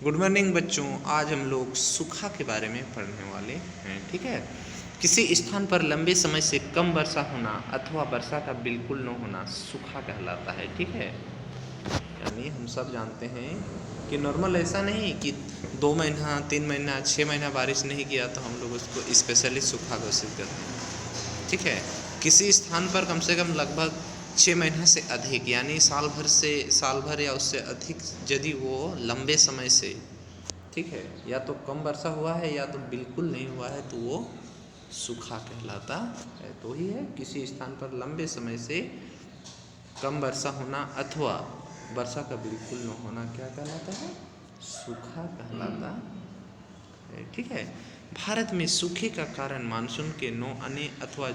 Good morning बच्चों, आज हम लोग सूखा के बारे में पढ़ने वाले हैं। ठीक है। किसी स्थान पर लंबे समय से कम वर्षा होना अथवा वर्षा का बिल्कुल न होना सूखा कहलाता है। ठीक है। यानी हम सब जानते हैं कि नॉर्मल ऐसा नहीं कि 2 महीना 3 महीना 6 महीना बारिश नहीं किया तो हम लोग उसको स्पेशली सूखा घोषित करते हैं। ठीक है। किसी स्थान पर कम से कम लगभग 6 महीना से अधिक यानी साल भर या उससे अधिक यदि वो लंबे समय से, ठीक है, या तो कम वर्षा हुआ है या तो बिल्कुल नहीं हुआ है तो वो सूखा कहलाता है। तो ही है किसी स्थान पर लंबे समय से कम वर्षा होना अथवा वर्षा का बिल्कुल न होना क्या कहलाता है? सूखा कहलाता है। ठीक है। भारत में सूखे का कारण मानसून के न आने अथवा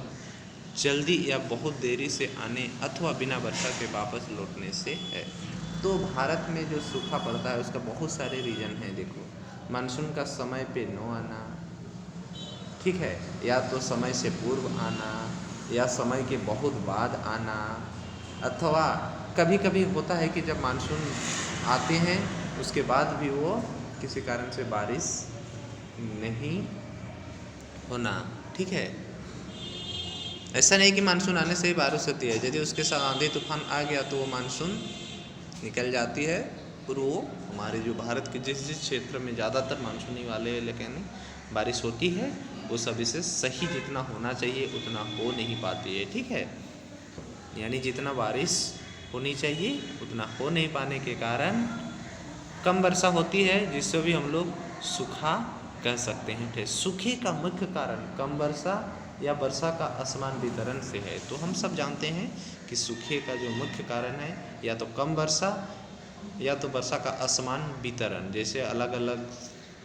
जल्दी या बहुत देरी से आने अथवा बिना वर्षा के वापस लौटने से है। तो भारत में जो सूखा पड़ता है उसका बहुत सारे रीजन हैं। देखो, मानसून का समय पे न आना, ठीक है, या तो समय से पूर्व आना या समय के बहुत बाद आना, अथवा कभी कभी होता है कि जब मानसून आते हैं उसके बाद भी वो किसी कारण से बारिश नहीं होना। ठीक है। ऐसा नहीं कि मानसून आने से ही बारिश होती है, यदि उसके साथ आंधी तूफान आ गया तो वो मानसून निकल जाती है और वो हमारे जो भारत के जिस जिस क्षेत्र में ज़्यादातर मानसूनी वाले लेकिन बारिश होती है वो सभी से सही जितना होना चाहिए उतना हो नहीं पाती है। ठीक है। यानी जितना बारिश होनी चाहिए उतना हो नहीं पाने के कारण कम वर्षा होती है, जिससे भी हम लोग सूखा कह सकते हैं। ठीक, सूखे का मुख्य कारण कम वर्षा या वर्षा का असमान वितरण से है। तो हम सब जानते हैं कि सूखे का जो मुख्य कारण है या तो कम वर्षा या तो वर्षा का असमान वितरण। जैसे अलग अलग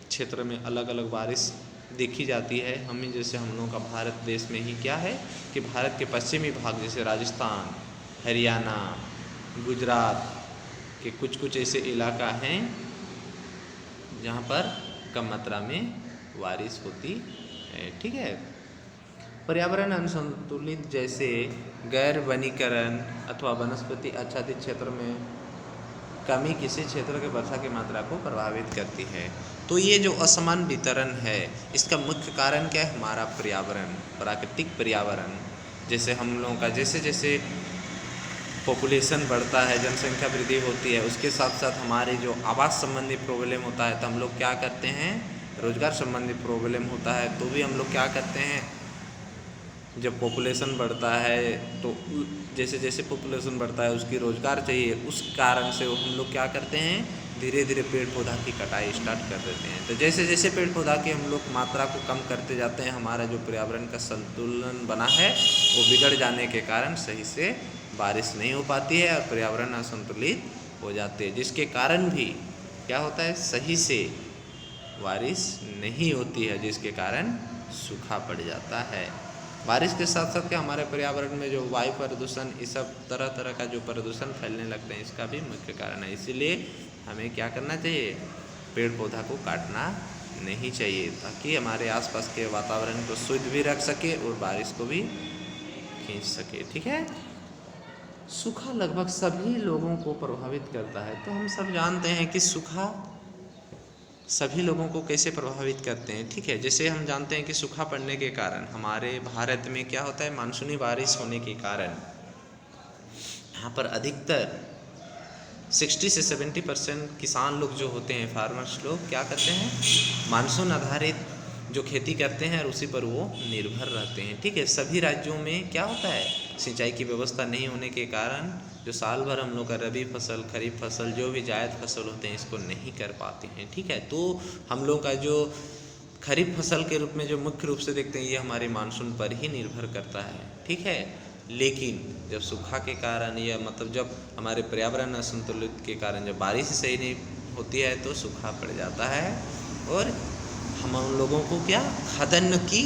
क्षेत्र में अलग अलग बारिश देखी जाती है। जैसे हम लोगों का भारत देश में ही क्या है कि भारत के पश्चिमी भाग जैसे राजस्थान, हरियाणा, गुजरात के कुछ ऐसे इलाका हैं जहाँ पर कम मात्रा में बारिश होती है। ठीक है। पर्यावरण असंतुलित जैसे गैर वनीकरण अथवा वनस्पति आच्छादित क्षेत्र में कमी किसी क्षेत्र के वर्षा की मात्रा को प्रभावित करती है। तो ये जो असमान वितरण है इसका मुख्य कारण क्या है? हमारा पर्यावरण, प्राकृतिक पर्यावरण। जैसे हम लोगों का जैसे जैसे पॉपुलेशन बढ़ता है, जनसंख्या वृद्धि होती है, उसके साथ साथ हमारे जो आवास संबंधी प्रॉब्लम होता है तो हम लोग क्या करते हैं, रोजगार संबंधी प्रॉब्लम होता है तो भी हम लोग क्या करते हैं, जब पॉपुलेशन बढ़ता है तो जैसे जैसे पॉपुलेशन बढ़ता है उसकी रोज़गार चाहिए, उस कारण से हम लोग क्या करते हैं, धीरे धीरे पेड़ पौधा की कटाई स्टार्ट कर देते हैं। तो जैसे जैसे पेड़ पौधा की हम लोग मात्रा को कम करते जाते हैं, हमारा जो पर्यावरण का संतुलन बना है वो बिगड़ जाने के कारण सही से बारिश नहीं हो पाती है और पर्यावरण असंतुलित हो जाते हैं, जिसके कारण भी क्या होता है, सही से बारिश नहीं होती है, जिसके कारण सूखा पड़ जाता है। बारिश के साथ साथ क्या हमारे पर्यावरण में जो वायु प्रदूषण, ये सब तरह तरह का जो प्रदूषण फैलने लगते हैं, इसका भी मुख्य कारण है। इसीलिए हमें क्या करना चाहिए, पेड़ पौधा को काटना नहीं चाहिए ताकि हमारे आसपास के वातावरण को शुद्ध भी रख सके और बारिश को भी खींच सके। ठीक है। सूखा लगभग सभी लोगों को प्रभावित करता है। तो हम सब जानते हैं कि सूखा सभी लोगों को कैसे प्रभावित करते हैं। ठीक है। जैसे हम जानते हैं कि सूखा पड़ने के कारण हमारे भारत में क्या होता है, मानसूनी बारिश होने के कारण यहाँ पर अधिकतर 60 से 70% किसान लोग जो होते हैं, फार्मर्स लोग क्या करते हैं, मानसून आधारित जो खेती करते हैं और उसी पर वो निर्भर रहते हैं। ठीक है। सभी राज्यों में क्या होता है, सिंचाई की व्यवस्था नहीं होने के कारण जो साल भर हम लोग का रबी फसल, खरीफ फसल, जो भी जायद फसल होते हैं, इसको नहीं कर पाते हैं। ठीक है। तो हम लोग का जो खरीफ फसल के रूप में जो मुख्य रूप से देखते हैं, ये हमारे मानसून पर ही निर्भर करता है। ठीक है। लेकिन जब सूखा के कारण या मतलब जब हमारे पर्यावरण असंतुलित के कारण जब बारिश सही नहीं होती है तो सूखा पड़ जाता है और हम लोगों को क्या, खाद्यान्न की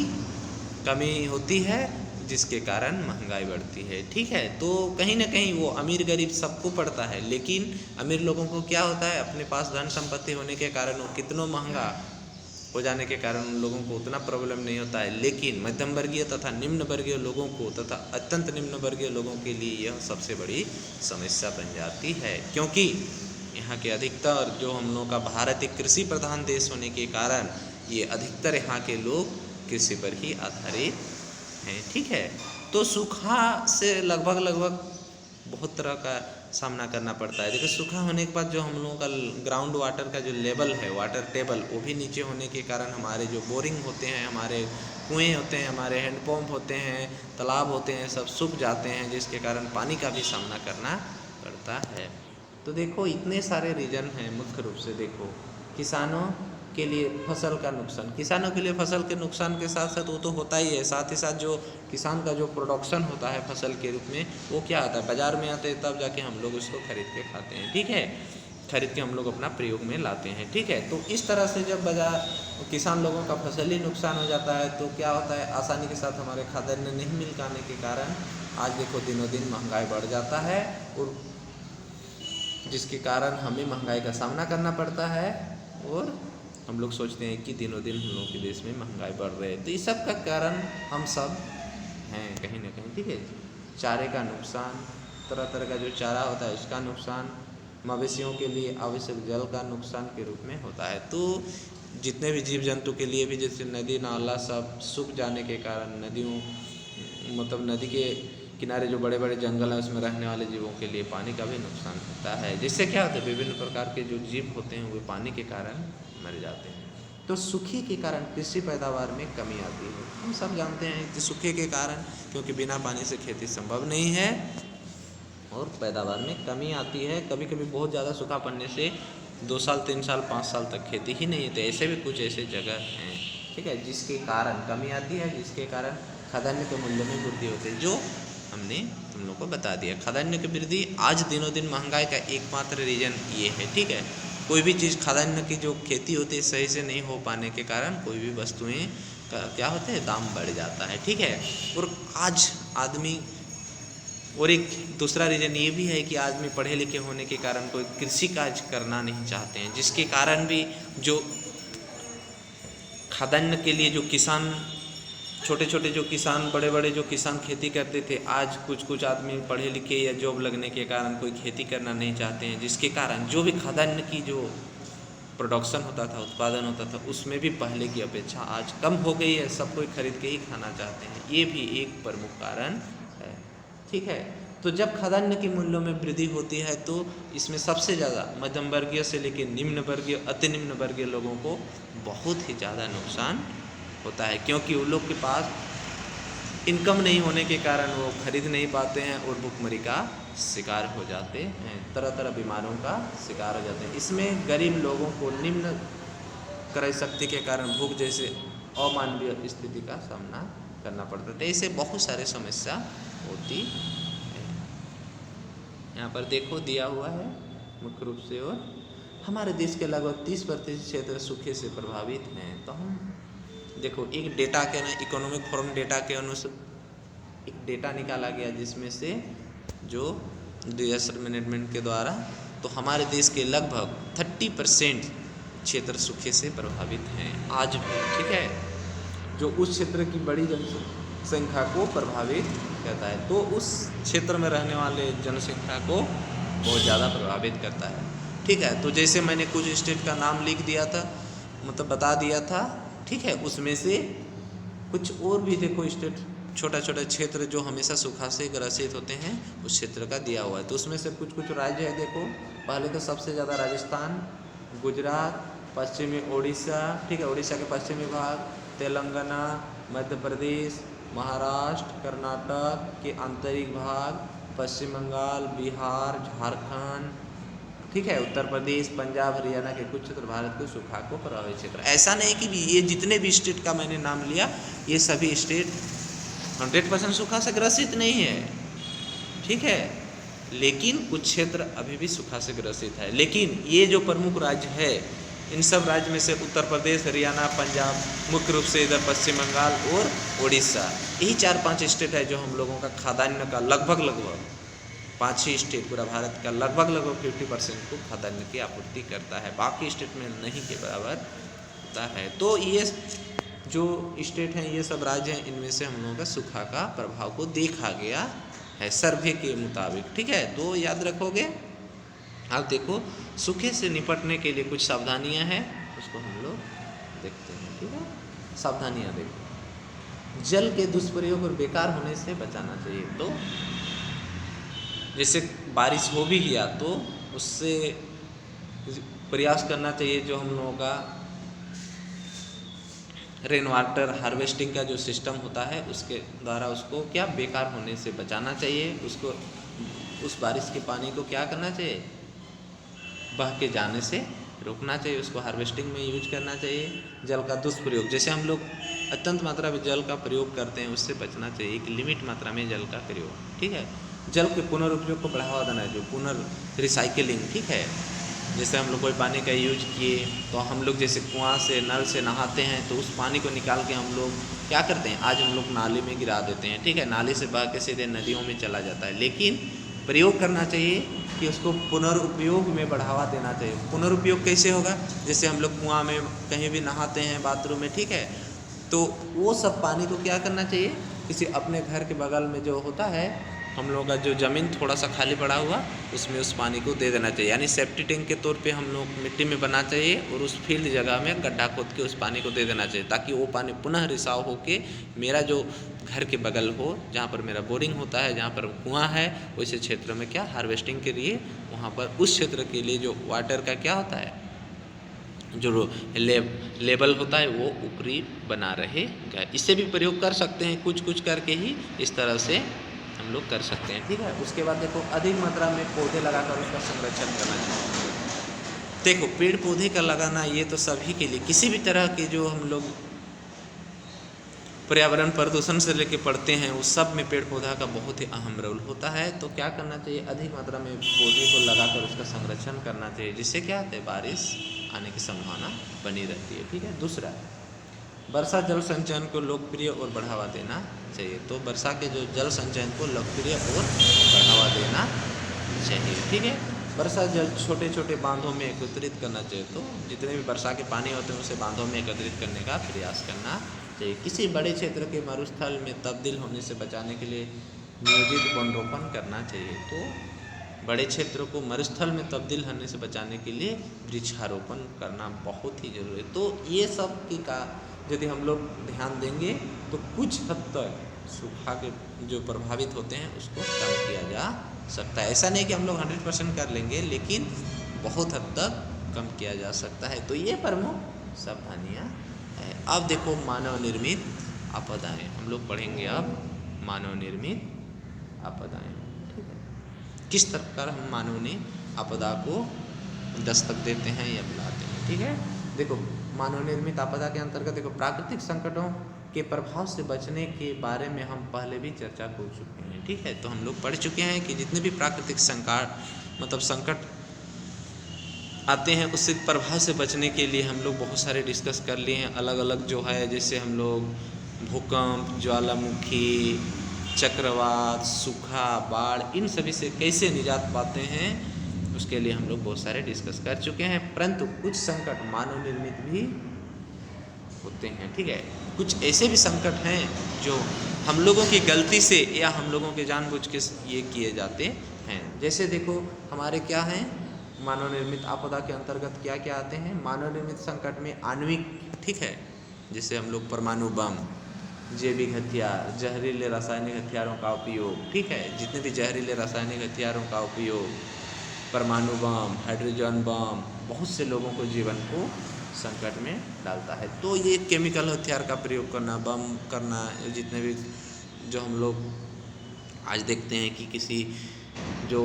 कमी होती है, जिसके कारण महंगाई बढ़ती है। ठीक है। तो कहीं ना कहीं वो अमीर गरीब सबको पड़ता है, लेकिन अमीर लोगों को क्या होता है, अपने पास धन संपत्ति होने के कारण वो कितना महंगा हो जाने के कारण उन लोगों को उतना प्रॉब्लम नहीं होता है, लेकिन मध्यम वर्गीय तथा निम्न वर्गीय लोगों को तथा अत्यंत निम्न वर्गीय लोगों के लिए यह सबसे बड़ी समस्या बन जाती है। क्योंकि यहाँ के अधिकतर जो हम लोगों का भारत एक कृषि प्रधान देश होने के कारण ये अधिकतर यहाँ के लोग कृषि पर ही आधारित हैं। ठीक है, तो सूखा से लगभग बहुत तरह का सामना करना पड़ता है। देखिए सूखा होने के बाद जो हम लोगों का ग्राउंड वाटर का जो लेवल है, वाटर टेबल, वो भी नीचे होने के कारण हमारे जो बोरिंग होते हैं, हमारे कुएं होते हैं, हमारे हैंडपम्प होते हैं, तालाब होते हैं, सब सूख जाते हैं, जिसके कारण पानी का भी सामना करना पड़ता है। तो देखो इतने सारे रीजन हैं मुख्य रूप से। देखो किसानों के लिए फसल का नुकसान, किसानों के लिए फसल के नुकसान के साथ साथ वो तो होता ही है, साथ ही साथ जो किसान का जो प्रोडक्शन होता है फसल के रूप में, वो क्या आता है, बाज़ार में आते हैं, तब जाके हम लोग उसको खरीद के खाते हैं। ठीक है, खरीद के हम लोग अपना प्रयोग में लाते हैं। ठीक है, तो इस तरह से जब बाजार किसान लोगों का फसल ही नुकसान हो जाता है तो क्या होता है, आसानी के साथ हमारे खाद्यान्न नहीं मिल पाने के कारण आज देखो दिनों दिन महंगाई बढ़ जाता है, और जिसके कारण हमें महंगाई का सामना करना पड़ता है, और हम लोग सोचते हैं कि दिनों दिन हम लोगों के देश में महंगाई बढ़ रही है। तो इस सब का कारण हम सब हैं कहीं ना कहीं। ठीक है, चारे का नुकसान, तरह तरह का जो चारा होता है उसका नुकसान, मवेशियों के लिए आवश्यक जल का नुकसान के रूप में होता है। तो जितने भी जीव जंतु के लिए भी, जैसे नदी नाला सब सूख जाने के कारण, नदियों मतलब नदी के किनारे जो बड़े बड़े जंगल हैं उसमें रहने वाले जीवों के लिए पानी का भी नुकसान होता है, जिससे क्या होता है विभिन्न प्रकार के जो जीव होते हैं वे पानी के कारण मर जाते हैं। तो सूखे के कारण कृषि पैदावार में कमी आती है। हम सब जानते हैं कि सूखे के कारण, क्योंकि बिना पानी से खेती संभव नहीं है और पैदावार में कमी आती है। कभी कभी बहुत ज़्यादा सूखा पड़ने से 2 साल 3 साल 5 साल तक खेती ही नहीं होती। ऐसे भी कुछ ऐसे जगह हैं, ठीक है, जिसके कारण कमी आती है, जिसके कारण खाद्यान्न के मूल्य में वृद्धि होती है, जो हमने तुम लोग को बता दिया। खाद्यान्न की वृद्धि आज दिनों दिन महंगाई का एकमात्र रीजन ये है। ठीक है, कोई भी चीज़ खाद्यान्न की जो खेती होती है सही से नहीं हो पाने के कारण कोई भी वस्तुएं का क्या होते हैं, दाम बढ़ जाता है। ठीक है, और आज आदमी, और एक दूसरा रीज़न ये भी है कि आदमी पढ़े लिखे होने के कारण कोई कृषि कार्य करना नहीं चाहते हैं, जिसके कारण भी जो खाद्यान्न के लिए जो किसान, छोटे छोटे जो किसान, बड़े बड़े जो किसान खेती करते थे, आज कुछ आदमी पढ़े लिखे या जॉब लगने के कारण कोई खेती करना नहीं चाहते हैं, जिसके कारण जो भी खाद्यान्न की जो प्रोडक्शन होता था, उत्पादन होता था, उसमें भी पहले की अपेक्षा आज कम हो गई है। सब कोई खरीद के ही खाना चाहते हैं, ये भी एक प्रमुख कारण है। ठीक है, तो जब खाद्यान्न के मूल्यों में वृद्धि होती है तो इसमें सबसे ज़्यादा मध्यम वर्गीय से लेकर निम्न वर्गीय, अति निम्न वर्गीय लोगों को बहुत ही ज़्यादा नुकसान होता है, क्योंकि उन लोग के पास इनकम नहीं होने के कारण वो खरीद नहीं पाते हैं और भुखमरी का शिकार हो जाते हैं, तरह तरह बीमारियों का शिकार हो जाते हैं। इसमें गरीब लोगों को निम्न क्रय शक्ति के कारण भूख जैसे अमानवीय स्थिति का सामना करना पड़ता है। तो ऐसे बहुत सारे समस्या होती है। यहाँ पर देखो दिया हुआ है मुख्य रूप से, और हमारे देश के लगभग 30% क्षेत्र सूखे से प्रभावित हैं। तो हम देखो एक डेटा के ना, इकोनॉमिक फोरम डेटा के अनुसार एक डेटा निकाला गया, जिसमें से जो डिजास्टर मैनेजमेंट के द्वारा, तो हमारे देश के लगभग 30% क्षेत्र सूखे से प्रभावित हैं आज भी। ठीक है, जो उस क्षेत्र की बड़ी जनसंख्या को प्रभावित करता है, तो उस क्षेत्र में रहने वाले जनसंख्या को बहुत ज़्यादा प्रभावित करता है। ठीक है, तो जैसे मैंने कुछ स्टेट का नाम लिख दिया था, मतलब बता दिया था। ठीक है, उसमें से कुछ और भी देखो स्टेट, छोटा छोटा क्षेत्र जो हमेशा सूखा से ग्रसित होते हैं, उस क्षेत्र का दिया हुआ है। तो उसमें से कुछ राज्य है। देखो पहले तो सबसे ज़्यादा राजस्थान, गुजरात, पश्चिमी उड़ीसा, ठीक है, उड़ीसा के पश्चिमी भाग, तेलंगाना, मध्य प्रदेश, महाराष्ट्र, कर्नाटक के आंतरिक भाग, पश्चिम बंगाल, बिहार, झारखंड, ठीक है, उत्तर प्रदेश, पंजाब, हरियाणा के कुछ क्षेत्र भारत के सूखा को प्रभावित क्षेत्र। ऐसा नहीं कि ये जितने भी स्टेट का मैंने नाम लिया, ये सभी स्टेट 100% सूखा से ग्रसित नहीं है। ठीक है, लेकिन कुछ क्षेत्र अभी भी सूखा से ग्रसित है। लेकिन ये जो प्रमुख राज्य है, इन सब राज्य में से उत्तर प्रदेश, हरियाणा, पंजाब, मुख्य रूप से इधर पश्चिम बंगाल और उड़ीसा, यही 4-5 स्टेट है जो हम लोगों का खाद्यान्न का लगभग 5 स्टेट, पूरा भारत का लगभग 50% को खाद्यान्न की आपूर्ति करता है। बाकी स्टेट में नहीं के बराबर होता है। तो ये जो स्टेट हैं, ये सब राज्य हैं, इनमें से हम लोगों का सूखा का प्रभाव को देखा गया है सर्वे के मुताबिक। ठीक है, तो याद रखोगे। अब देखो सूखे से निपटने के लिए कुछ सावधानियां हैं, उसको हम लोग देखते हैं। ठीक है, सावधानियां देखो। जल के दुष्प्रयोग और बेकार होने से बचाना चाहिए। तो जैसे बारिश हो भी गया तो उससे प्रयास करना चाहिए, जो हम लोगों का रेन वाटर हार्वेस्टिंग का जो सिस्टम होता है उसके द्वारा उसको क्या बेकार होने से बचाना चाहिए। उसको उस बारिश के पानी को क्या करना चाहिए, बह के जाने से रोकना चाहिए, उसको हार्वेस्टिंग में यूज करना चाहिए। जल का दुष्प्रयोग, जैसे हम लोग अत्यंत मात्रा में जल का प्रयोग करते हैं उससे बचना चाहिए, एक लिमिट मात्रा में जल का प्रयोग। ठीक है, जल के पुनरुपयोग को बढ़ावा देना है, जो रिसाइकलिंग। ठीक है, जैसे हम लोग कोई पानी का यूज किए तो हम लोग जैसे कुआं से नल से नहाते हैं तो उस पानी को निकाल के हम लोग क्या करते हैं, आज हम लोग नाली में गिरा देते हैं। ठीक है, नाली से बह के सीधे नदियों में चला जाता है, लेकिन प्रयोग करना चाहिए कि उसको पुनरुपयोग में बढ़ावा देना चाहिए। पुनरुपयोग कैसे होगा, जैसे हम लोग कुआं में कहीं भी नहाते हैं, बाथरूम में, ठीक है, तो वो सब पानी को क्या करना चाहिए, किसी अपने घर के बगल में जो होता है हम लोगों का जो ज़मीन थोड़ा सा खाली पड़ा हुआ उसमें उस पानी को दे देना चाहिए, यानी सेफ्टी टैंक के तौर पे हम लोग मिट्टी में बना चाहिए और उस फील्ड जगह में गड्ढा खोद के उस पानी को दे देना चाहिए, ताकि वो पानी पुनः रिसाव होके मेरा जो घर के बगल हो, जहाँ पर मेरा बोरिंग होता है, जहाँ पर कुआं है, वैसे क्षेत्र में क्या हार्वेस्टिंग के लिए वहाँ पर उस क्षेत्र के लिए जो वाटर का क्या होता है, जो लेवल होता है वो ऊपरी बना रहेगा। इससे भी प्रयोग कर सकते हैं, कुछ कुछ करके ही इस तरह से हम लोग कर सकते हैं। ठीक है, उसके बाद देखो अधिक मात्रा में पौधे लगाकर उसका संरक्षण करना चाहिए। देखो पेड़ पौधे का लगाना ये तो सभी के लिए, किसी भी तरह के जो हम लोग पर्यावरण प्रदूषण से लेके पढ़ते हैं उस सब में पेड़ पौधा का बहुत ही अहम रोल होता है। तो क्या करना चाहिए, अधिक मात्रा में पौधे को लगाकर उसका संरक्षण करना चाहिए, जिससे क्या होता है, बारिश आने की संभावना बनी रहती है। ठीक है, दूसरा वर्षा जल संचयन को लोकप्रिय और बढ़ावा देना चाहिए। तो वर्षा के जो जल संचयन को लोकप्रिय और बढ़ावा देना चाहिए। ठीक है, वर्षा जल छोटे छोटे बांधों में एकत्रित करना चाहिए। तो जितने भी वर्षा के पानी होते हैं उसे बांधों में एकत्रित करने का प्रयास करना चाहिए। किसी बड़े क्षेत्र के मरुस्थल में तब्दील होने से बचाने के लिए नियोजित वन रोपण करना चाहिए। तो बड़े क्षेत्रों को मरुस्थल में तब्दील होने से बचाने के लिए वृक्षारोपण करना बहुत ही जरूरी है। तो ये सब की का यदि हम लोग ध्यान देंगे तो कुछ हद तक सूखा के जो प्रभावित होते हैं उसको कम किया जा सकता है। ऐसा नहीं कि हम लोग 100% कर लेंगे, लेकिन बहुत हद तक कम किया जा सकता है। तो ये प्रमुख सावधानियाँ है। अब देखो मानव निर्मित आपदाएं, हम लोग पढ़ेंगे अब मानव निर्मित आपदाएं। ठीक है, किस प्रकार हम मानव ने आपदा को दस्तक देते हैं या बुलाते हैं। ठीक है, देखो मानव निर्मित आपदा के अंतर्गत देखो प्राकृतिक संकटों के प्रभाव से बचने के बारे में हम पहले भी चर्चा कर चुके हैं। ठीक है, तो हम लोग पढ़ चुके हैं कि जितने भी प्राकृतिक संकट आते हैं उससे प्रभाव से बचने के लिए हम लोग बहुत सारे डिस्कस कर लिए हैं, अलग अलग जो है, जैसे हम लोग भूकंप, ज्वालामुखी, चक्रवात, सूखा, बाढ़, इन सभी से कैसे निजात पाते हैं उसके लिए हम लोग बहुत सारे डिस्कस कर चुके हैं। परंतु कुछ संकट मानव निर्मित भी होते हैं। ठीक है, कुछ ऐसे भी संकट हैं जो हम लोगों की गलती से या हम लोगों के जानबूझ के ये किए जाते हैं। जैसे देखो हमारे क्या हैं, मानव निर्मित आपदा के अंतर्गत क्या क्या आते हैं। मानव निर्मित संकट में आणविक, ठीक है, जैसे हम लोग परमाणु बम, जैविक हथियार, जहरीले रासायनिक हथियारों का उपयोग। ठीक है, जितने भी जहरीले रासायनिक हथियारों का उपयोग, परमाणु बम, हाइड्रोजन बम, बहुत से लोगों को जीवन को संकट में डालता है। तो ये केमिकल हथियार का प्रयोग करना, बम करना, जितने भी जो हम लोग आज देखते हैं कि किसी जो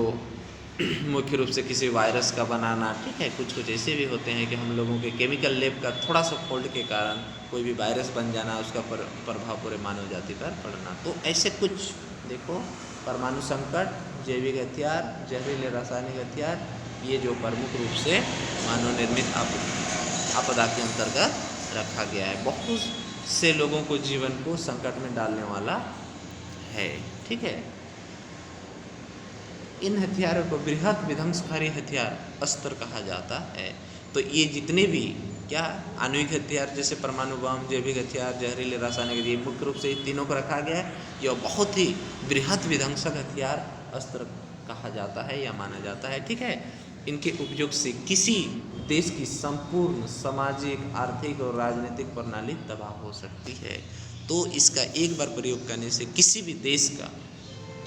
मुख्य रूप से किसी वायरस का बनाना, ठीक है, कुछ कुछ ऐसे भी होते हैं कि हम लोगों के केमिकल लैब का थोड़ा सा फॉल्ट के कारण कोई भी वायरस बन जाना, उसका प्रभाव पूरे मानव जाति पर पड़ना। तो ऐसे कुछ देखो परमाणु संकट, जैविक हथियार, जहरीले रासायनिक हथियार, ये जो प्रमुख रूप से मानव निर्मित आपदा के अंतर्गत रखा गया है, बहुत से लोगों को जीवन को संकट में डालने वाला है। ठीक है, इन हथियारों को बृहद विध्वंसकारी हथियार अस्त्र कहा जाता है। तो ये जितने भी क्या आणविक हथियार जैसे परमाणु बम, जैविक हथियार, जहरीले रासायनिक, ये मुख्य रूप से इन तीनों को रखा गया है। यह बहुत ही बृहद विध्वंसक हथियार अस्त्र कहा जाता है या माना जाता है। ठीक है, इनके उपयोग से किसी देश की संपूर्ण सामाजिक, आर्थिक और राजनीतिक प्रणाली तबाह हो सकती है। तो इसका एक बार प्रयोग करने से किसी भी देश का,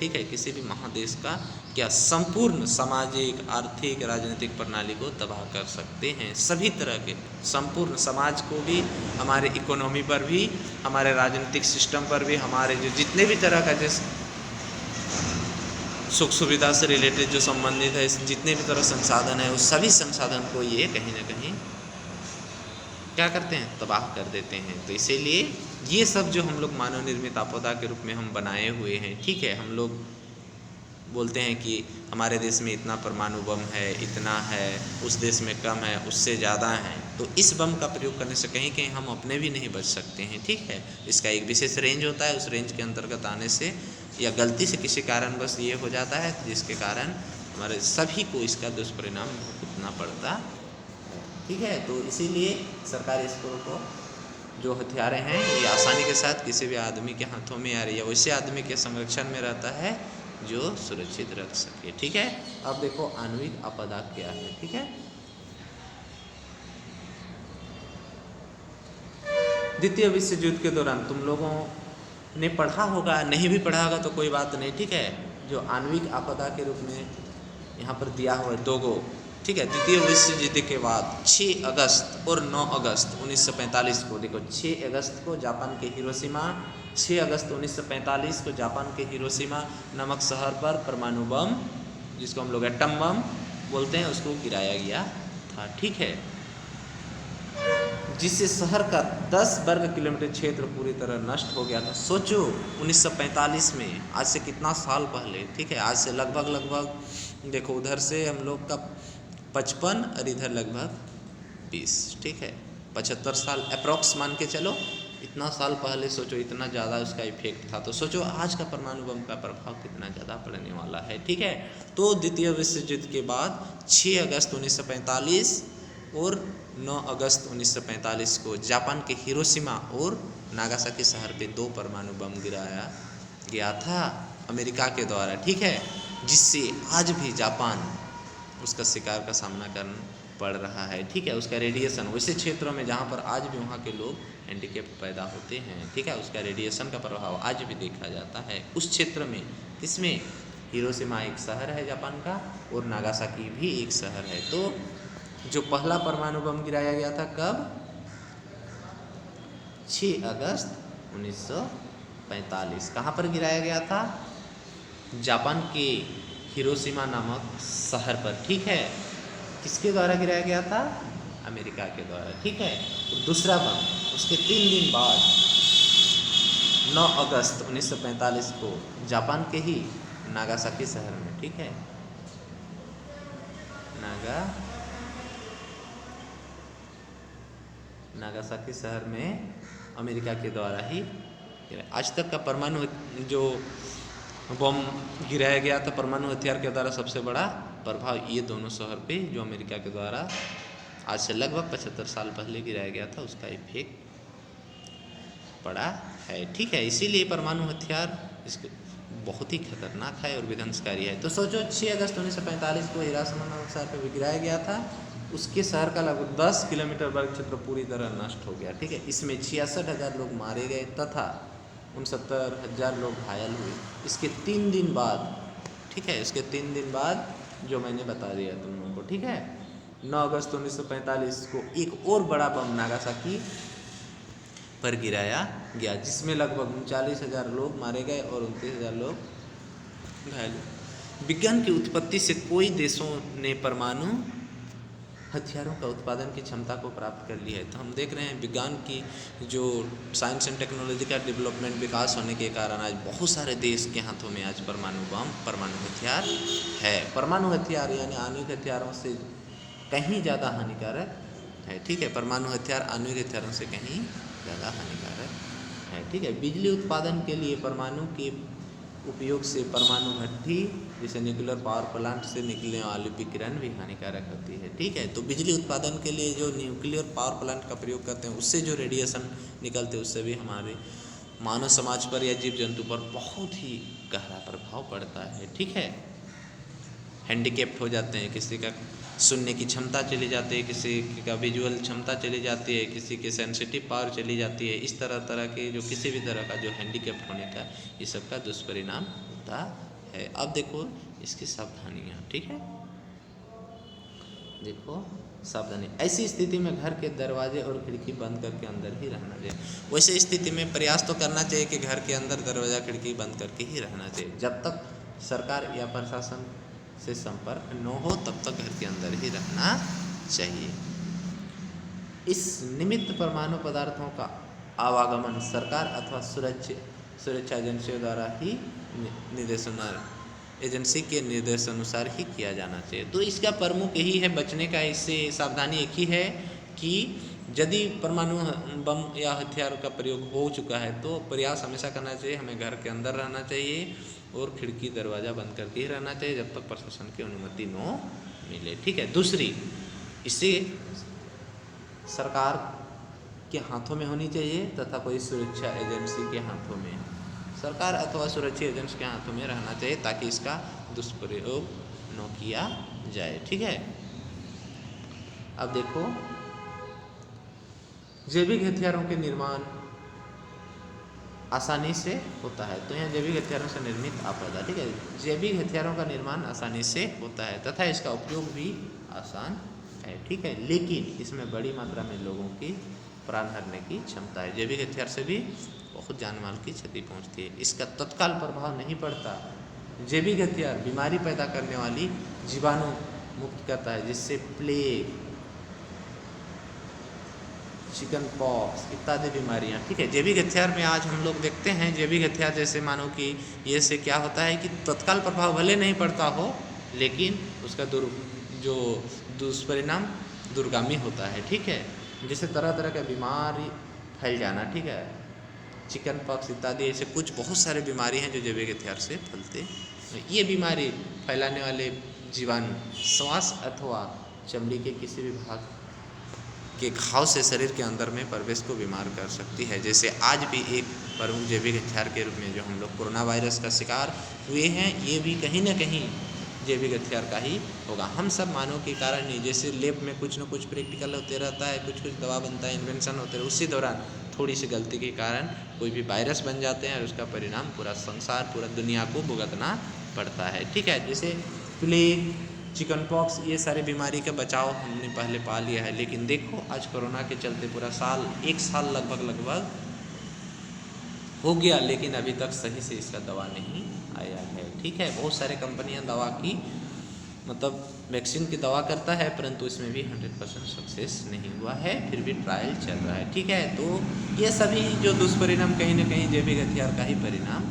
ठीक है, किसी भी महादेश का क्या संपूर्ण सामाजिक, आर्थिक, राजनीतिक प्रणाली को तबाह कर सकते हैं। सभी तरह के संपूर्ण समाज को भी, हमारे इकोनॉमी पर भी, हमारे राजनीतिक सिस्टम पर भी, हमारे जो जितने भी तरह का जैसे सुख सुविधा से रिलेटेड जो संबंधित है, जितने भी तरह संसाधन है, उस सभी संसाधन को ये कहीं ना कहीं क्या करते हैं, तबाह कर देते हैं। तो इसीलिए ये सब जो हम लोग मानव निर्मित आपदा के रूप में हम बनाए हुए हैं, ठीक है, हम लोग बोलते हैं कि हमारे देश में इतना परमाणु बम है, इतना है, उस देश में कम है, उससे ज़्यादा है। तो इस बम का प्रयोग करने से कहीं कहीं हम अपने भी नहीं बच सकते हैं, ठीक है। इसका एक विशेष रेंज होता है, उस रेंज के अंतर्गत आने से या गलती से किसी कारण बस ये हो जाता है, जिसके कारण हमारे सभी को इसका दुष्परिणाम भुगतना पड़ता है, ठीक है। तो इसीलिए सरकारी स्कूलों को जो हथियारें हैं ये आसानी के साथ किसी भी आदमी के हाथों में आ रही है, वैसे आदमी के संरक्षण में रहता है जो सुरक्षित रख सके, ठीक है। अब देखो आणविक आपदा क्या है, ठीक है। द्वितीय विश्व युद्ध के दौरान तुम लोगों ने पढ़ा होगा, नहीं भी पढ़ा होगा तो कोई बात नहीं, ठीक है। जो आणविक आपदा के रूप में यहाँ पर दिया हुआ है 2 गो, ठीक है। द्वितीय विश्व युद्ध के बाद 6 अगस्त और 9 अगस्त 1945 को, देखो 6 अगस्त को जापान के हिरोशिमा, 6 अगस्त 1945 को जापान के हिरोशिमा नामक शहर पर परमाणु बम, जिसको हम लोग एटम बम बोलते हैं, उसको गिराया गया था, ठीक है। जिससे शहर का 10 वर्ग किलोमीटर क्षेत्र पूरी तरह नष्ट हो गया था। सोचो 1945 में, आज से कितना साल पहले, ठीक है। आज से लगभग देखो उधर से हम लोग का 55 और इधर लगभग 20, ठीक है, 75 साल अप्रॉक्स मान के चलो। इतना साल पहले सोचो, इतना ज़्यादा उसका इफेक्ट था। तो सोचो आज का परमाणु बम का प्रभाव कितना ज़्यादा पड़ने वाला है, ठीक है। तो द्वितीय विश्व युद्ध के बाद 6 अगस्त 1945 और 9 अगस्त 1945 को जापान के हिरोशिमा और नागासाकी शहर पे 2 परमाणु बम गिराया गया था अमेरिका के द्वारा, ठीक है। जिससे आज भी जापान उसका शिकार का सामना करना पड़ रहा है, ठीक है। उसका रेडिएशन वैसे क्षेत्रों में जहाँ पर आज भी वहाँ के लोग हैंडीकैप पैदा होते हैं, ठीक है, उसका रेडिएशन का प्रभाव आज भी देखा जाता है उस क्षेत्र में। इसमें हिरोशिमा एक शहर है जापान का और नागासाकी भी एक शहर है। तो जो पहला परमाणु बम गिराया गया था कब? 6 अगस्त 1945। कहाँ पर गिराया गया था? जापान के हिरोशिमा नामक शहर पर, ठीक है। किसके द्वारा गिराया गया था? अमेरिका के द्वारा, ठीक है। और दूसरा बम उसके 3 दिन बाद 9 अगस्त 1945 को जापान के ही नागासाकी शहर में, ठीक है, नागासाकी शहर में अमेरिका के द्वारा ही आज तक का परमाणु जो बम गिराया गया था परमाणु हथियार के द्वारा सबसे बड़ा प्रभाव ये दोनों शहर पे जो अमेरिका के द्वारा आज से लगभग 75 साल पहले गिराया गया था उसका इफेक्ट पड़ा है, ठीक है। इसीलिए परमाणु हथियार इसके बहुत ही खतरनाक है और विध्वंसकारी है। तो सोचो 6 अगस्त 1945 को हिरोशिमा नामक शहर पर गिराया गया था, उसके शहर का लगभग 10 किलोमीटर वर्ग क्षेत्र पूरी तरह नष्ट हो गया, ठीक है। इसमें 66,000 लोग मारे गए तथा 69,000 लोग घायल हुए। इसके 3 दिन बाद, ठीक है, इसके 3 दिन बाद जो मैंने बता दिया तुम लोगों को, ठीक है, 9 अगस्त 1945 को एक और बड़ा बम नागासाकी पर गिराया गया जिसमें लगभग 39,000 लोग मारे गए और 29,000 लोग घायल। विज्ञान की उत्पत्ति से कोई देशों ने परमाणु हथियारों का उत्पादन की क्षमता को प्राप्त कर ली है। तो हम देख रहे हैं विज्ञान की जो साइंस एंड टेक्नोलॉजी का डेवलपमेंट विकास होने के कारण आज बहुत सारे देश के हाथों में आज परमाणु बम परमाणु हथियार है। परमाणु हथियार यानी आणविक हथियारों से कहीं ज़्यादा हानिकारक है, ठीक है। परमाणु हथियार आणविक हथियारों से कहीं ज़्यादा हानिकारक है, ठीक है। बिजली उत्पादन के लिए परमाणु के उपयोग से परमाणु भट्टी जैसे न्यूक्लियर पावर प्लांट से निकलने वाली विकिरण भी हानिकारक होती है, ठीक है। तो बिजली उत्पादन के लिए जो न्यूक्लियर पावर प्लांट का प्रयोग करते हैं उससे जो रेडिएशन निकलते हैं उससे भी हमारे मानव समाज पर या जीव जंतु पर बहुत ही गहरा प्रभाव पड़ता है, ठीक है। हैंडीकैप्ड हो जाते हैं, किसी का सुनने की क्षमता चली जाती है, किसी का विजुअल क्षमता चली जाती है, किसी की सेंसिटिव पावर चली जाती है। इस तरह के जो किसी भी तरह का जो हैंडीकैप होने का ये सब का दुष्परिणाम होता है। अब देखो इसकी सावधानियाँ, ठीक है, देखो सावधानी। ऐसी स्थिति में घर के दरवाजे और खिड़की बंद करके अंदर ही रहना चाहिए। वैसे स्थिति में प्रयास तो करना चाहिए कि घर के अंदर दरवाज़ा खिड़की बंद करके ही रहना चाहिए। जब तक सरकार या प्रशासन से संपर्क न हो तब तक घर के अंदर ही रहना चाहिए। इस निमित्त परमाणु पदार्थों का आवागमन सरकार अथवा सुरक्षा एजेंसियों द्वारा ही एजेंसी के निर्देशानुसार ही किया जाना चाहिए। तो इसका प्रमुख यही है बचने का, इससे सावधानी एक ही है कि यदि परमाणु बम या हथियार का प्रयोग हो चुका है तो प्रयास हमेशा करना चाहिए, हमें घर के अंदर रहना चाहिए और खिड़की दरवाज़ा बंद करके ही रहना चाहिए जब तक प्रशासन की अनुमति न मिले, ठीक है। दूसरी, इससे सरकार के हाथों में होनी चाहिए तथा कोई सुरक्षा एजेंसी के हाथों में, सरकार अथवा सुरक्षा एजेंसी के हाथों में रहना चाहिए ताकि इसका दुष्प्रयोग न किया जाए, ठीक है। अब देखो जैविक हथियारों के निर्माण आसानी से होता है, तो यहाँ जैविक हथियारों से निर्मित आपदा, ठीक है, जैविक हथियारों का निर्माण आसानी से होता है तथा इसका उपयोग भी आसान है, ठीक है, लेकिन इसमें बड़ी मात्रा में लोगों की प्राण हरने की क्षमता है। जैविक हथियार से भी बहुत जानमाल की क्षति पहुंचती है, इसका तत्काल प्रभाव नहीं पड़ता। जैविक हथियार बीमारी पैदा करने वाली जीवाणु मुक्त करता है जिससे प्लेग, चिकन पॉक्स इत्यादि बीमारियां, ठीक है। जैविक हथियार में आज हम लोग देखते हैं जैविक हथियार जैसे मानो कि ये से क्या होता है कि तत्काल प्रभाव भले नहीं पड़ता हो लेकिन उसका जो दुष्परिणाम दूरगामी होता है, ठीक है। जैसे तरह तरह का बीमारी फैल जाना, ठीक है, चिकन पॉक्स इत्यादि ऐसे कुछ बहुत सारे बीमारी हैं जो जैविक हथियार से फैलते। ये बीमारी फैलाने वाले जीवाणु श्वास अथवा चमड़ी के किसी भी भाग के घाव से शरीर के अंदर में प्रवेश को बीमार कर सकती है। जैसे आज भी एक प्रमुख जैविक हथियार के रूप में जो हम लोग कोरोना वायरस का शिकार हुए हैं, ये भी कहीं ना कहीं जैविक हथियार का ही होगा। हम सब मानव के कारण ही, जैसे लैब में कुछ न कुछ प्रैक्टिकल होते रहता है, कुछ कुछ दवा बनता है, इन्वेंशन होते हैं, उसी दौरान थोड़ी सी गलती के कारण कोई भी वायरस बन जाते हैं और उसका परिणाम पूरा संसार, पूरा दुनिया को भुगतना पड़ता है, ठीक है। जैसे प्लेग, चिकन पॉक्स, ये सारे बीमारी का बचाव हमने पहले पा लिया है, लेकिन देखो आज कोरोना के चलते पूरा साल, एक साल लगभग हो गया लेकिन अभी तक सही से इसका दवा नहीं आया है, ठीक है। बहुत सारे कंपनियां दवा की मतलब वैक्सीन की दवा करता है परंतु इसमें भी 100% सक्सेस नहीं हुआ है, फिर भी ट्रायल चल रहा है, ठीक है। तो ये सभी जो दुष्परिणाम कहीं ना कहीं जैविक हथियार का ही परिणाम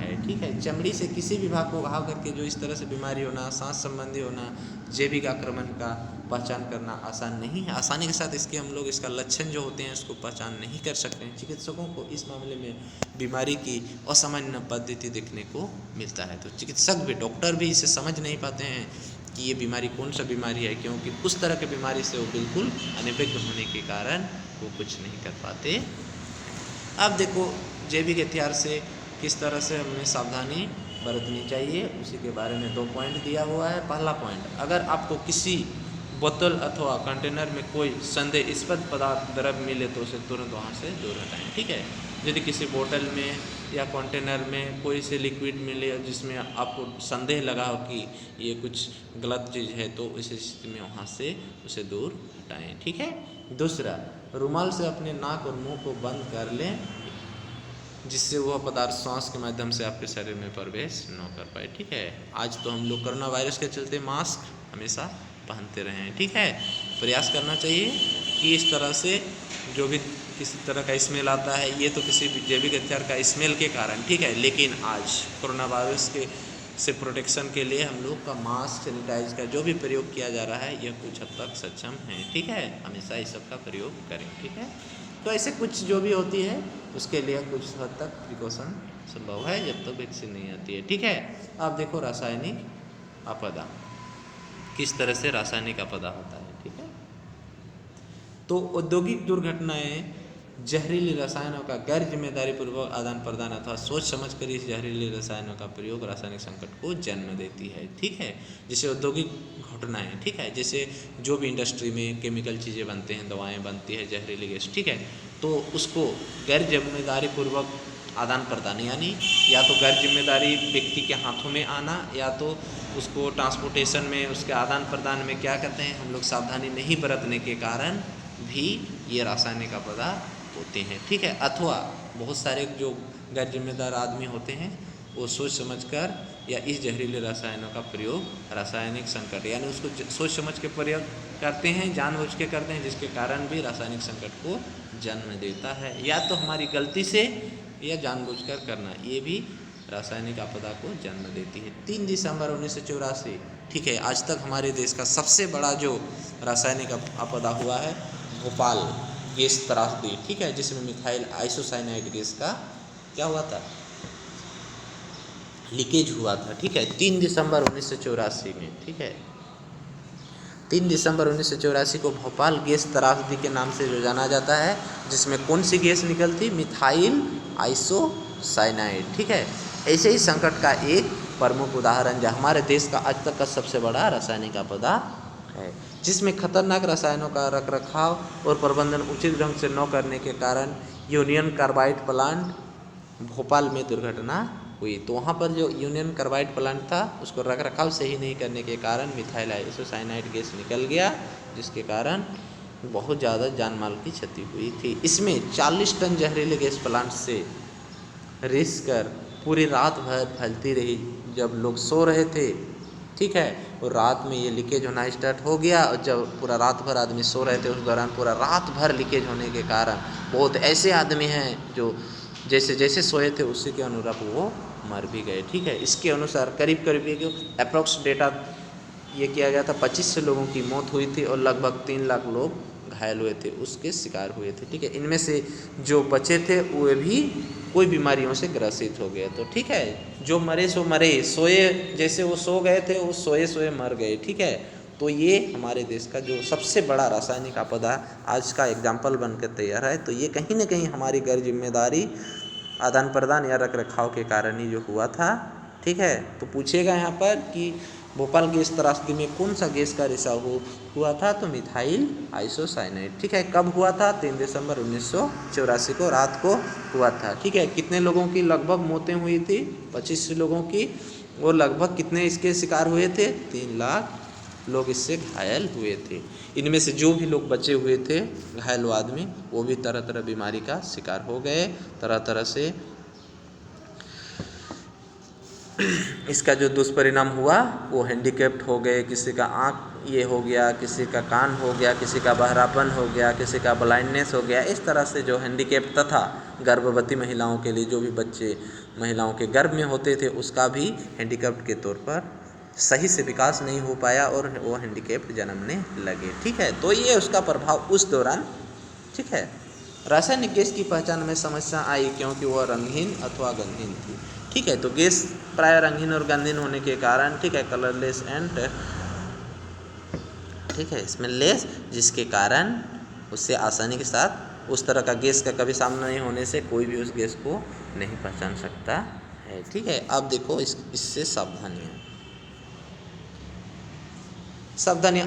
है, ठीक है। चमड़ी से किसी भी भाग को घाव करके जो इस तरह से बीमारी होना, सांस संबंधी होना, जैविक आक्रमण का पहचान करना आसान नहीं है। आसानी के साथ इसके हम लोग इसका लक्षण जो होते हैं उसको पहचान नहीं कर सकते हैं। चिकित्सकों को इस मामले में बीमारी की असामान्य पद्धति देखने को मिलता है, तो चिकित्सक भी, डॉक्टर भी इसे समझ नहीं पाते हैं कि ये बीमारी कौन सा बीमारी है, क्योंकि उस तरह की बीमारी से वो बिल्कुल अनभिज्ञ होने के कारण वो कुछ नहीं कर पाते। अब देखो जैविक हथियार से किस तरह से हमें सावधानी बरतनी चाहिए, उसी के बारे में 2 पॉइंट दिया हुआ है। पहला पॉइंट, अगर आपको किसी बोतल अथवा कंटेनर में कोई संदेहास्पद पदार्थ द्रव्य मिले तो उसे तुरंत वहाँ से दूर हटाएं, ठीक है। यदि किसी बोतल में या कंटेनर में कोई से लिक्विड मिले जिसमें आपको संदेह लगा हो कि ये कुछ गलत चीज़ है तो उस स्थिति में वहाँ से उसे दूर हटाएं, ठीक है। दूसरा, रुमाल से अपने नाक और मुंह को बंद कर लें जिससे वह पदार्थ सांस के माध्यम से आपके शरीर में प्रवेश न कर पाए, ठीक है। आज तो हम लोग कोरोना वायरस के चलते मास्क हमेशा पहनते रहे हैं, ठीक है। प्रयास करना चाहिए कि इस तरह से जो भी किसी तरह का स्मेल आता है ये तो किसी भी जैविक हथियार का स्मेल के कारण, ठीक है, लेकिन आज कोरोना वायरस के से प्रोटेक्शन के लिए हम लोग का मास्क, सैनिटाइज का जो भी प्रयोग किया जा रहा है यह कुछ हद तक सक्षम है, ठीक है। हमेशा इस सब का प्रयोग करें, ठीक है। तो ऐसे कुछ जो भी होती है उसके लिए कुछ हद तक प्रिकॉशन संभव है जब तक वैक्सीन नहीं आती है, ठीक है। अब देखो रासायनिक आपदा, किस तरह से रासायनिक आपदा होता है, ठीक है। तो औद्योगिक दुर्घटनाएं जहरीले रसायनों का गैर जिम्मेदारी पूर्वक आदान प्रदान अथवा सोच समझकर इस जहरीले रसायनों का प्रयोग रासायनिक संकट को जन्म देती है। ठीक है, जैसे औद्योगिक घटनाएं, ठीक है, जैसे जो भी इंडस्ट्री में केमिकल चीज़ें बनते हैं, दवाएं बनती है, जहरीली गैस, ठीक है, तो उसको गैर जिम्मेदारी पूर्वक आदान प्रदान, यानी या तो गैर जिम्मेदारी व्यक्ति के हाथों में आना, या तो उसको ट्रांसपोर्टेशन में, उसके आदान प्रदान में क्या कहते हैं हम लोग, सावधानी नहीं बरतने के कारण भी ये रासायनिक आपदा होते हैं। ठीक है, अथवा बहुत सारे जो गैर जिम्मेदार आदमी होते हैं वो सोच समझकर या इस जहरीले रसायनों का प्रयोग रासायनिक संकट, यानी उसको सोच समझ के प्रयोग करते हैं, जानबूझ के करते हैं, जिसके कारण भी रासायनिक संकट को जन्म देता है। या तो हमारी गलती से या जानबूझकर करना, ये भी रासायनिक आपदा को जन्म देती है। 3 दिसंबर 1984, ठीक है, आज तक हमारे देश का सबसे बड़ा जो रासायनिक आपदा हुआ है भोपाल गैस त्रासदी, ठीक है, जिसमें मिथाइल आइसोसाइनाइड गैस का क्या हुआ था, लीकेज हुआ था। ठीक है, 3 दिसंबर 1984 में, ठीक है, 3 दिसंबर 1984 को भोपाल गैस त्रासदी के नाम से जो जाना जाता है, जिसमें कौन सी गैस निकलती, मिथाइल आइसोसाइनाइड। ठीक है, ऐसे ही संकट का एक प्रमुख उदाहरण जो हमारे देश का आज तक का सबसे बड़ा रासायनिक आपदा है, जिसमें खतरनाक रसायनों का रखरखाव और प्रबंधन उचित ढंग से न करने के कारण यूनियन कार्बाइड प्लांट भोपाल में दुर्घटना हुई। तो वहाँ पर जो यूनियन कार्बाइड प्लांट था उसको रखरखाव सही नहीं करने के कारण मिथाइल आइसोसाइनाइड गैस निकल गया, जिसके कारण बहुत ज़्यादा जान माल की क्षति हुई थी। इसमें 40 टन जहरीले गैस प्लांट से रिस कर पूरी रात भर फैलती रही। जब लोग सो रहे थे, ठीक है, और रात में ये लीकेज होना स्टार्ट हो गया, और जब पूरा रात भर आदमी सो रहे थे उस दौरान पूरा रात भर लीकेज होने के कारण बहुत ऐसे आदमी हैं जो जैसे जैसे सोए थे उसी के अनुरूप वो मर भी गए। ठीक है, इसके अनुसार करीब करीब ये अप्रॉक्स डेटा ये किया गया था 25 से लोगों की मौत हुई थी और लगभग 3 लाख लोग घायल हुए थे, उसके शिकार हुए थे। ठीक है, इनमें से जो बचे थे वे भी कोई बीमारियों से ग्रसित हो गए। तो ठीक है, जो मरे सो मरे, सोए जैसे वो सो गए थे वो सोए सोए मर गए। ठीक है, तो ये हमारे देश का जो सबसे बड़ा रासायनिक आपदा आज का एग्जाम्पल बनकर तैयार है। तो ये कहीं ना कहीं हमारी गैर जिम्मेदारी आदान प्रदान या रख रखाव के कारण ही जो हुआ था। ठीक है, तो पूछेगा यहाँ पर कि भोपाल गैस त्रासदी में कौन सा गैस का रिसाव हुआ था, तो मिथाइल आइसोसाइनाइड। ठीक है, कब हुआ था, 3 दिसंबर 1984 को रात को हुआ था। ठीक है, कितने लोगों की लगभग मौतें हुई थी, 25 लोगों की, और लगभग कितने इसके शिकार हुए थे, 3 लाख लोग इससे घायल हुए थे। इनमें से जो भी लोग बचे हुए थे घायल आदमी, वो भी तरह तरह बीमारी का शिकार हो गए, तरह तरह से इसका जो दुष्परिणाम हुआ वो हैंडीकैप्ड हो गए, किसी का आँख ये हो गया, किसी का कान हो गया, किसी का बहरापन हो गया, किसी का ब्लाइंडनेस हो गया। इस तरह से जो हैंडीकैप्ड तथा गर्भवती महिलाओं के लिए जो भी बच्चे महिलाओं के गर्भ में होते थे उसका भी हैंडीकैप्ड के तौर पर सही से विकास नहीं हो पाया और वो हैंडीकैप्ड जन्मने लगे। ठीक है, तो ये उसका प्रभाव उस दौरान। ठीक है, रासायनिक गैस की पहचान में समस्या आई क्योंकि वह रंगहीन अथवा गंधहीन थी। ठीक है, तो गैस प्राय रंगहीन और गंधहीन होने के कारण, ठीक है, कलरलेस एंड, ठीक है, स्मेललेस, जिसके कारण उससे आसानी के साथ उस तरह का गैस का कभी सामना नहीं होने से कोई भी उस गैस को नहीं पहचान सकता है। ठीक है, अब देखो इससे सावधानियाँ,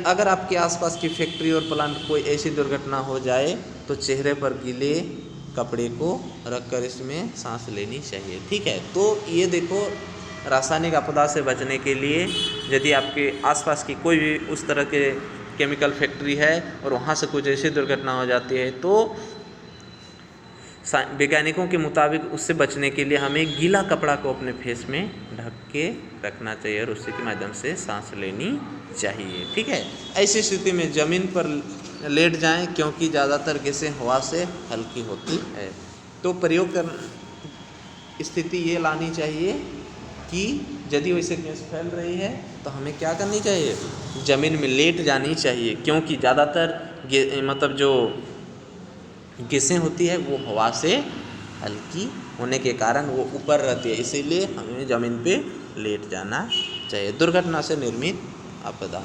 अगर आपके आसपास की फैक्ट्री और प्लांट कोई ऐसी दुर्घटना हो जाए तो चेहरे पर गीले कपड़े को रखकर इसमें सांस लेनी चाहिए। ठीक है, तो ये देखो रासायनिक आपदा से बचने के लिए यदि आपके आसपास की कोई भी उस तरह के केमिकल फैक्ट्री है और वहाँ से कुछ ऐसी दुर्घटना हो जाती है तो वैज्ञानिकों के मुताबिक उससे बचने के लिए हमें गीला कपड़ा को अपने फेस में ढक के रखना चाहिए और उसी के माध्यम से सांस लेनी चाहिए। ठीक है, ऐसी स्थिति में ज़मीन पर लेट जाएं क्योंकि ज़्यादातर गैसें हवा से हल्की होती है। तो प्रयोग कर स्थिति ये लानी चाहिए कि यदि वैसे गैस फैल रही है तो हमें क्या करनी चाहिए, ज़मीन में लेट जानी चाहिए, क्योंकि ज़्यादातर मतलब जो गैसें होती है वो हवा से हल्की होने के कारण वो ऊपर रहती है, इसीलिए हमें ज़मीन पे लेट जाना चाहिए। दुर्घटना से निर्मित आपदा,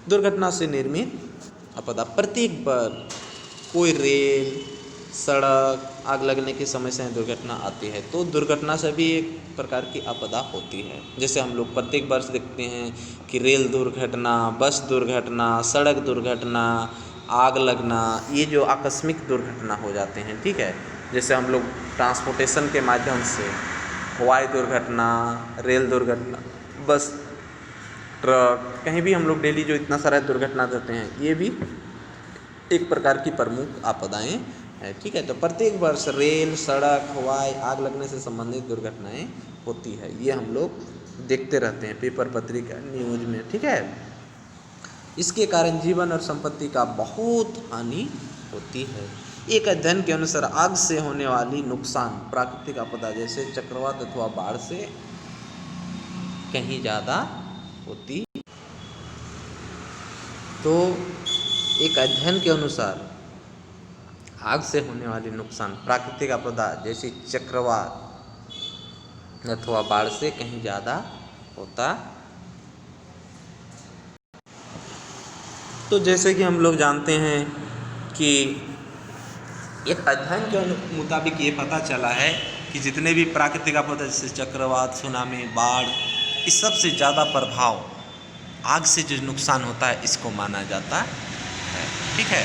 दुर्घटना से निर्मित आपदा प्रत्येक बार कोई रेल, सड़क, आग लगने की समस्या दुर्घटना आती है तो दुर्घटना से भी एक प्रकार की आपदा होती है। जैसे हम लोग प्रत्येक वर्ष देखते हैं कि रेल दुर्घटना, बस दुर्घटना, सड़क दुर्घटना, आग लगना, ये जो आकस्मिक दुर्घटना हो जाते हैं, ठीक है। जैसे हम लोग ट्रांसपोर्टेशन के माध्यम से हवाई दुर्घटना, रेल दुर्घटना, बस, ट्रक, कहीं भी हम लोग डेली जो इतना सारा दुर्घटना देते हैं, ये भी एक प्रकार की प्रमुख आपदाएं हैं, ठीक है। तो प्रत्येक वर्ष रेल, सड़क, हवाई, आग लगने से संबंधित दुर्घटनाएं होती है। ये हम लोग देखते रहते हैं पेपर, पत्रिका, न्यूज में, ठीक है। इसके कारण जीवन और संपत्ति का बहुत हानि होती है। एक अध्ययन के अनुसार आग से होने वाली नुकसान प्राकृतिक आपदा जैसे चक्रवात अथवा बाढ़ से कहीं ज़्यादा होती। तो एक अध्ययन के अनुसार आग से होने वाली नुकसान प्राकृतिक आपदा जैसे चक्रवात अथवा बाढ़ से कहीं ज़्यादा होता। तो जैसे कि हम लोग जानते हैं कि एक अध्ययन के मुताबिक ये पता चला है कि जितने भी प्राकृतिक आपदा जैसे चक्रवात, सुनामी, बाढ़, इस सबसे ज़्यादा प्रभाव आग से जो नुकसान होता है इसको माना जाता है, ठीक है।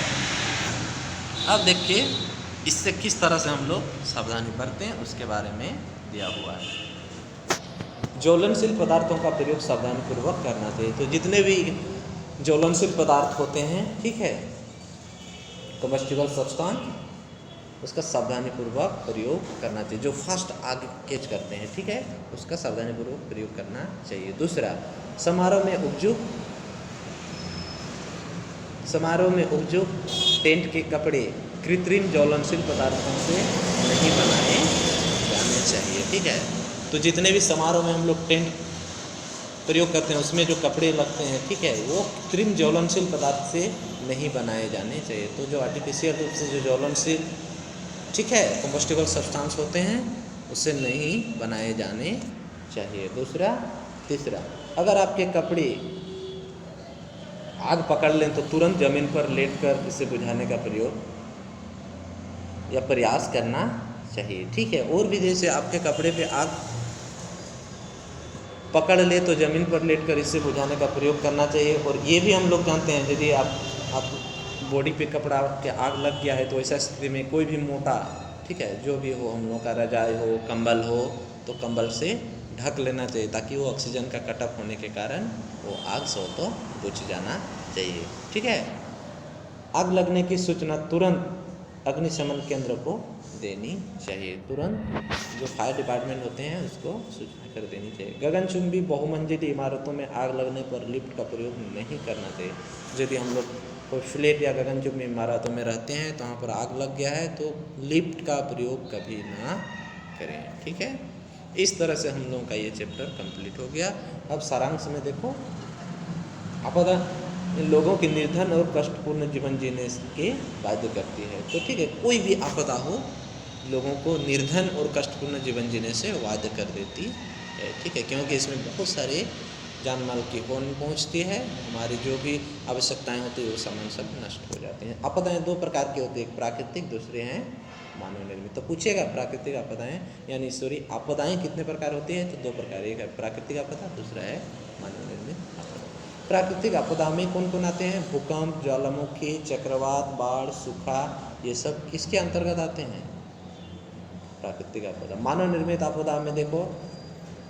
अब देखिए इससे किस तरह से हम लोग सावधानी बरतें उसके बारे में दिया हुआ है। ज्वलनशील पदार्थों का प्रयोग सावधानीपूर्वक करना चाहिए। तो जितने भी ज्वलनशील पदार्थ होते हैं, ठीक है, कम्बस्टिबल सब्सटेंस, उसका सावधानीपूर्वक प्रयोग करना चाहिए। जो फास्ट आग कैच करते हैं, ठीक है, उसका सावधानीपूर्वक प्रयोग करना चाहिए। दूसरा, समारोह में उपयुक्त टेंट के कपड़े कृत्रिम ज्वलनशील पदार्थों से नहीं बनाए जाने चाहिए, ठीक है। तो जितने भी समारोह में हम लोग टेंट प्रयोग करते हैं उसमें जो कपड़े लगते हैं, ठीक है, वो कृत्रिम ज्वलनशील पदार्थ से नहीं बनाए जाने चाहिए। तो जो आर्टिफिशियल रूप से जो ज्वलनशील, ठीक है, कम्बस्टिबल सब्सटेंस होते हैं उससे नहीं बनाए जाने चाहिए। तीसरा, अगर आपके कपड़े आग पकड़ लें तो तुरंत ज़मीन पर लेटकर इसे बुझाने का प्रयोग या प्रयास करना चाहिए, ठीक है। और भी जैसे आपके कपड़े पे आग पकड़ ले तो ज़मीन पर लेटकर इसे बुझाने का प्रयोग करना चाहिए। और ये भी हम लोग जानते हैं यदि आप बॉडी पे कपड़ा के आग लग गया है तो ऐसा स्थिति में कोई भी मोटा, ठीक है, जो भी हो, हम लोग का रजाई हो, कंबल हो, तो कंबल से ढक लेना चाहिए ताकि वो ऑक्सीजन का कटअप होने के कारण वो आग से तो बुझ जाना चाहिए, ठीक है। आग लगने की सूचना तुरंत अग्निशमन केंद्र को देनी चाहिए। तुरंत जो फायर डिपार्टमेंट होते हैं उसको सूचना कर देनी चाहिए। गगनचुंबी बहुमंजिली इमारतों में आग लगने पर लिफ्ट का प्रयोग नहीं करना चाहिए। यदि हम लोग कोई फ्लैट या गगनचुंबी इमारतों में रहते हैं तो वहाँ पर आग लग गया है तो लिफ्ट का प्रयोग कभी ना करें, ठीक है। इस तरह से हम लोगों का ये चैप्टर कंप्लीट हो गया। अब सारांश में देखो, आपदा लोगों के निर्धन और कष्टपूर्ण जीवन जीने के बाध्य करती है। तो ठीक है, कोई भी आपदा हो लोगों को निर्धन और कष्टपूर्ण जीवन जीने से बाध्य कर देती है, ठीक है, क्योंकि इसमें बहुत सारे जान माल की हानि पहुँचती है, हमारी जो भी आवश्यकताएं होती है वो सामान सब नष्ट हो जाती हैं। आपदाएं दो प्रकार की होती है, एक प्राकृतिक, दूसरे हैं मानव निर्मित। तो पूछेगा प्राकृतिक आपदाएं यानी आपदाएं कितने प्रकार होती हैं, तो दो प्रकार, एक है प्राकृतिक आपदा, दूसरा है मानव निर्मित आपदा। प्राकृतिक आपदा में कौन कौन आते हैं? भूकंप, ज्वालामुखी, चक्रवात, बाढ़, सूखा, ये सब किसके अंतर्गत आते हैं? प्राकृतिक आपदा। मानव निर्मित आपदा में देखो,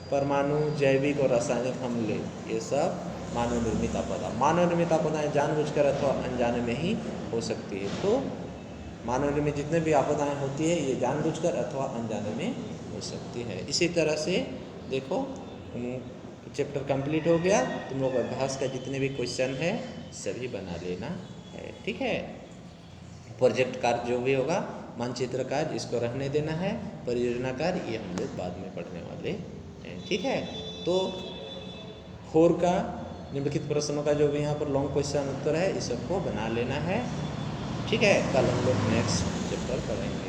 परमाणु, जैविक और रासायनिक हमले, ये सब मानव निर्मित आपदा। मानव निर्मित आपदाएं जानबूझकर अथवा अनजाने में ही हो सकती है। तो मानव निर्मित जितने भी आपदाएं होती है ये जानबूझकर अथवा अनजाने में हो सकती है। इसी तरह से देखो चैप्टर कंप्लीट हो गया। तुम लोग अभ्यास का जितने भी क्वेश्चन है सभी बना लेना है, ठीक है। प्रोजेक्ट कार्य जो भी होगा, मानचित्र कार्य, इसको रहने देना है। परियोजना कार्य ये हम लोग बाद में पढ़ने वाले हैं, ठीक है। तो 4 का निम्नलिखित प्रश्नों का जो भी यहाँ पर लॉन्ग क्वेश्चन उत्तर है इस सबको बना लेना है, ठीक है। कल हम लोग नेक्स्ट चैप्टर पढ़ेंगे।